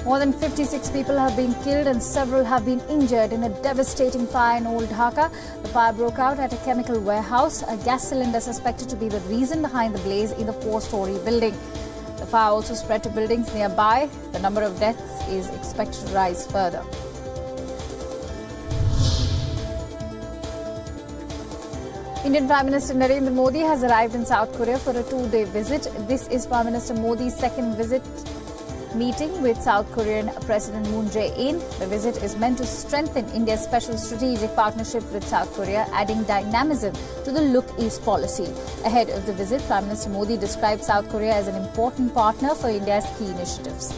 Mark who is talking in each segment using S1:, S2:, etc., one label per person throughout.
S1: More than 56 people have been killed and several have been injured in a devastating fire in Old Dhaka. The fire broke out at a chemical warehouse. A gas cylinder suspected to be the reason behind the blaze in the 4-story building. The fire also spread to buildings nearby. The number of deaths is expected to rise further. Indian Prime Minister Narendra Modi has arrived in South Korea for a 2-day visit. This is Prime Minister Modi's second meeting with South Korean President Moon Jae-in. The visit is meant to strengthen India's special strategic partnership with South Korea, adding dynamism to the Look East policy. Ahead of the visit, Prime Minister Modi described South Korea as an important partner for India's key initiatives.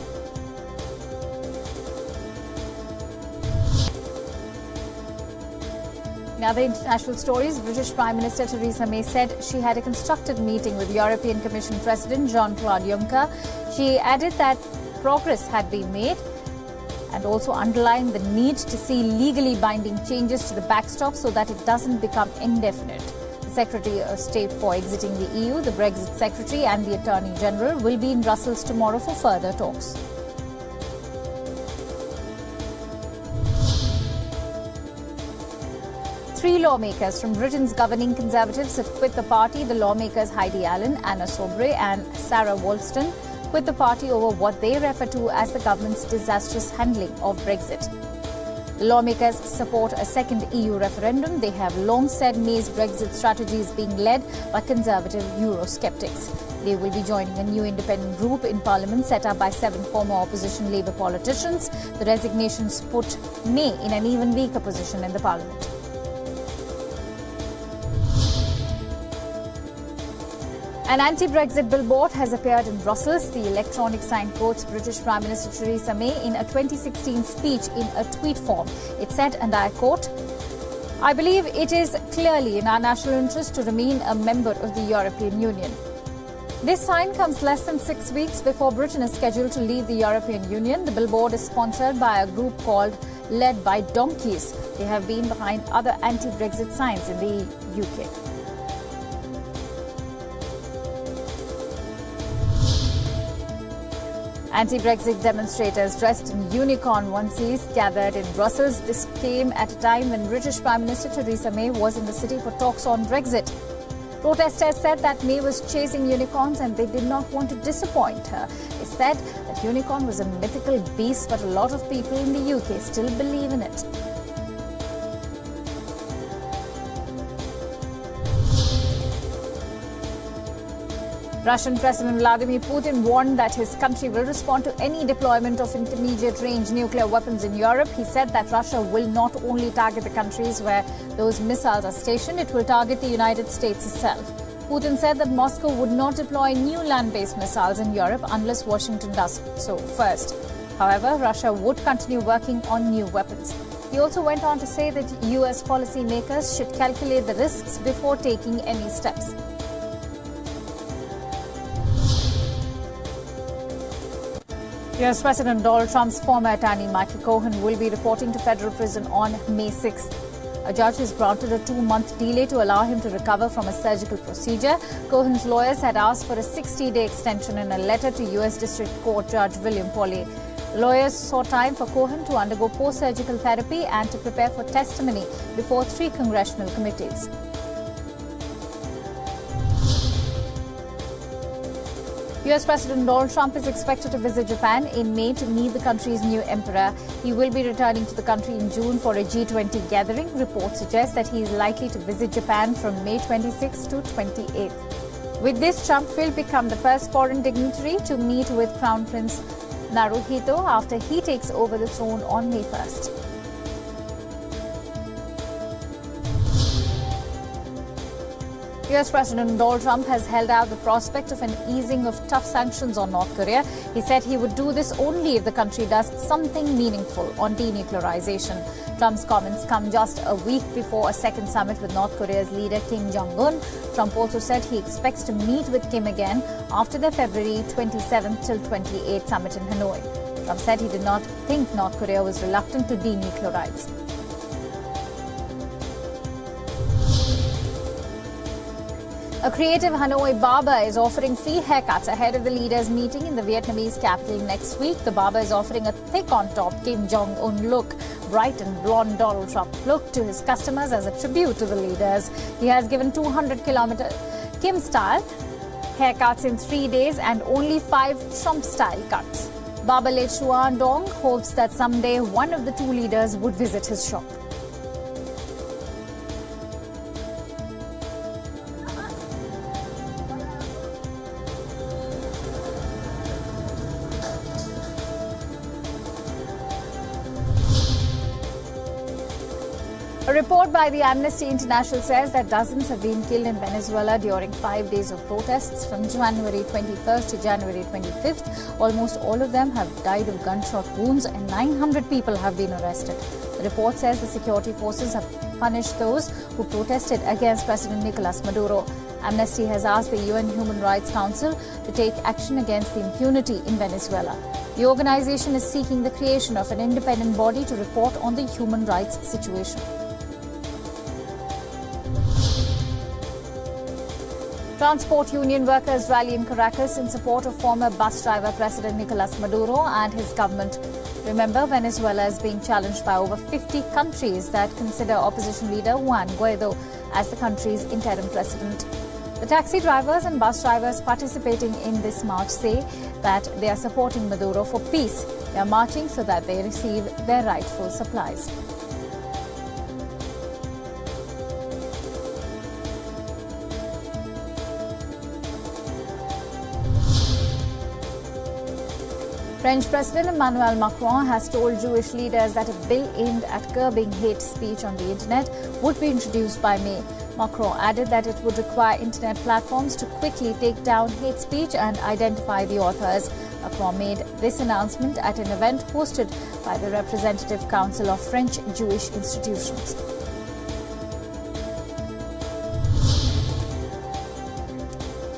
S1: In other international stories, British Prime Minister Theresa May said she had a constructive meeting with European Commission President Jean-Claude Juncker. She added that progress had been made and also underlined the need to see legally binding changes to the backstop so that it doesn't become indefinite. The Secretary of State for exiting the EU, the Brexit Secretary and the Attorney General will be in Brussels tomorrow for further talks. Three lawmakers from Britain's governing Conservatives have quit the party. The lawmakers Heidi Allen, Anna Soubry and Sarah Wollaston quit the party over what they refer to as the government's disastrous handling of Brexit. The lawmakers support a second EU referendum. They have long said May's Brexit strategy is being led by conservative Eurosceptics. They will be joining a new independent group in Parliament set up by 7 former opposition Labour politicians. The resignations put May in an even weaker position in the Parliament. An anti-Brexit billboard has appeared in Brussels. The electronic sign quotes British Prime Minister Theresa May in a 2016 speech in a tweet form. It said, and I quote, "I believe it is clearly in our national interest to remain a member of the European Union." This sign comes less than 6 weeks before Britain is scheduled to leave the European Union. The billboard is sponsored by a group called Led by Donkeys. They have been behind other anti-Brexit signs in the UK. Anti-Brexit demonstrators dressed in unicorn onesies gathered in Brussels. This came at a time when British Prime Minister Theresa May was in the city for talks on Brexit. Protesters said that May was chasing unicorns and they did not want to disappoint her. They said that unicorn was a mythical beast, but a lot of people in the UK still believe in it. Russian President Vladimir Putin warned that his country will respond to any deployment of intermediate-range nuclear weapons in Europe. He said that Russia will not only target the countries where those missiles are stationed, it will target the United States itself. Putin said that Moscow would not deploy new land-based missiles in Europe unless Washington does so first. However, Russia would continue working on new weapons. He also went on to say that US policymakers should calculate the risks before taking any steps. US President Donald Trump's former attorney Michael Cohen will be reporting to federal prison on May 6th. A judge has granted a 2-month delay to allow him to recover from a surgical procedure. Cohen's lawyers had asked for a 60-day extension in a letter to US District Court Judge William Pauley. The lawyers sought time for Cohen to undergo post-surgical therapy and to prepare for testimony before 3 congressional committees. US President Donald Trump is expected to visit Japan in May to meet the country's new emperor. He will be returning to the country in June for a G20 gathering. Reports suggest that he is likely to visit Japan from May 26 to 28. With this, Trump will become the first foreign dignitary to meet with Crown Prince Naruhito after he takes over the throne on May 1st. US President Donald Trump has held out the prospect of an easing of tough sanctions on North Korea. He said he would do this only if the country does something meaningful on denuclearization. Trump's comments come just a week before a second summit with North Korea's leader Kim Jong-un. Trump also said he expects to meet with Kim again after the February 27th till 28th summit in Hanoi. Trump said he did not think North Korea was reluctant to denuclearize. A creative Hanoi barber is offering free haircuts ahead of the leaders' meeting in the Vietnamese capital next week. The barber is offering a thick-on-top Kim Jong-un look, bright and blonde Donald Trump look to his customers as a tribute to the leaders. He has given 200-kilometer Kim-style haircuts in 3 days and only 5 Trump-style cuts. Barber Le Chuan Dong hopes that someday one of the two leaders would visit his shop. A report by the Amnesty International says that dozens have been killed in Venezuela during 5 days of protests from January 21st to January 25th. Almost all of them have died of gunshot wounds and 900 people have been arrested. The report says the security forces have punished those who protested against President Nicolas Maduro. Amnesty has asked the UN Human Rights Council to take action against the impunity in Venezuela. The organization is seeking the creation of an independent body to report on the human rights situation. Transport union workers rally in Caracas in support of former bus driver President Nicolas Maduro and his government. Remember, Venezuela is being challenged by over 50 countries that consider opposition leader Juan Guaido as the country's interim president. The taxi drivers and bus drivers participating in this march say that they are supporting Maduro for peace. They are marching so that they receive their rightful supplies. French President Emmanuel Macron has told Jewish leaders that a bill aimed at curbing hate speech on the internet would be introduced by May. Macron added that it would require internet platforms to quickly take down hate speech and identify the authors. Macron made this announcement at an event hosted by the Representative Council of French Jewish Institutions.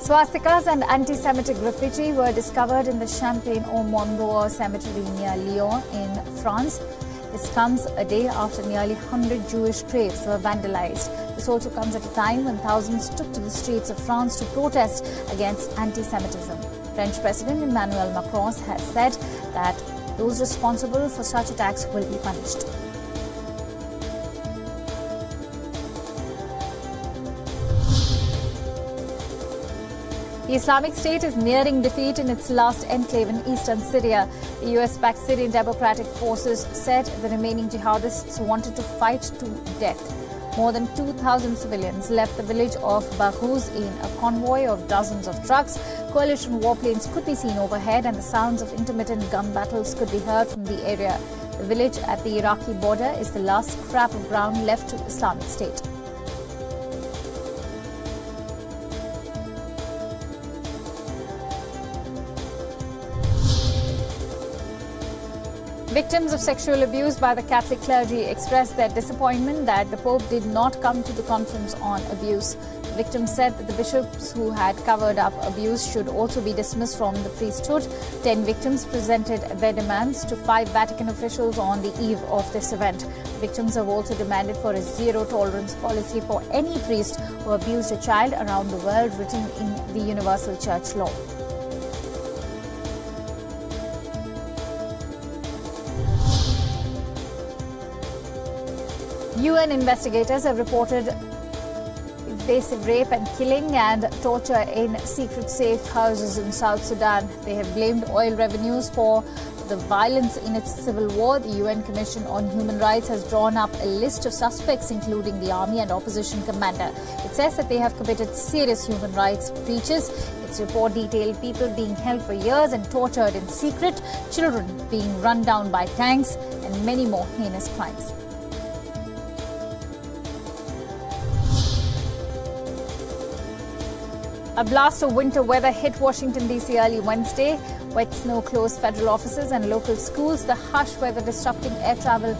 S1: Swastikas and anti-Semitic graffiti were discovered in the Champagne-au-Mont-d'Or cemetery near Lyon in France. This comes a day after nearly 100 Jewish graves were vandalized. This also comes at a time when thousands took to the streets of France to protest against anti-Semitism. French President Emmanuel Macron has said that those responsible for such attacks will be punished. The Islamic State is nearing defeat in its last enclave in eastern Syria. The US-backed Syrian Democratic Forces said the remaining jihadists wanted to fight to death. More than 2,000 civilians left the village of Baghuz in a convoy of dozens of trucks. Coalition warplanes could be seen overhead and the sounds of intermittent gun battles could be heard from the area. The village at the Iraqi border is the last scrap of ground left to Islamic State. Victims of sexual abuse by the Catholic clergy expressed their disappointment that the Pope did not come to the conference on abuse. The victims said that the bishops who had covered up abuse should also be dismissed from the priesthood. 10 victims presented their demands to 5 Vatican officials on the eve of this event. Victims have also demanded for a zero-tolerance policy for any priest who abused a child around the world, written in the Universal Church Law. UN investigators have reported invasive rape and killing and torture in secret safe houses in South Sudan. They have blamed oil revenues for the violence in its civil war. The UN Commission on Human Rights has drawn up a list of suspects, including the army and opposition commander. It says that they have committed serious human rights breaches. Its report detailed people being held for years and tortured in secret, children being run down by tanks, and many more heinous crimes. A blast of winter weather hit Washington, D.C. early Wednesday. Wet snow closed federal offices and local schools. The harsh weather disrupting air travel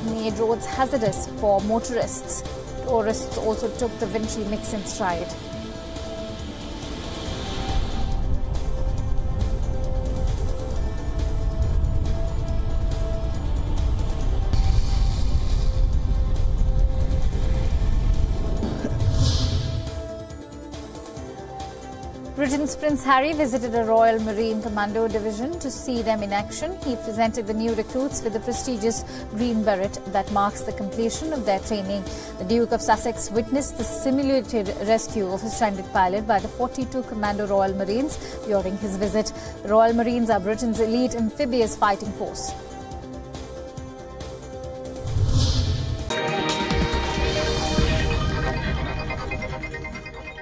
S1: made roads hazardous for motorists. Tourists also took the wintry mix in stride. Britain's Prince Harry visited a Royal Marine Commando division to see them in action. He presented the new recruits with the prestigious Green Beret that marks the completion of their training. The Duke of Sussex witnessed the simulated rescue of a stranded pilot by the 42 Commando Royal Marines during his visit. The Royal Marines are Britain's elite amphibious fighting force.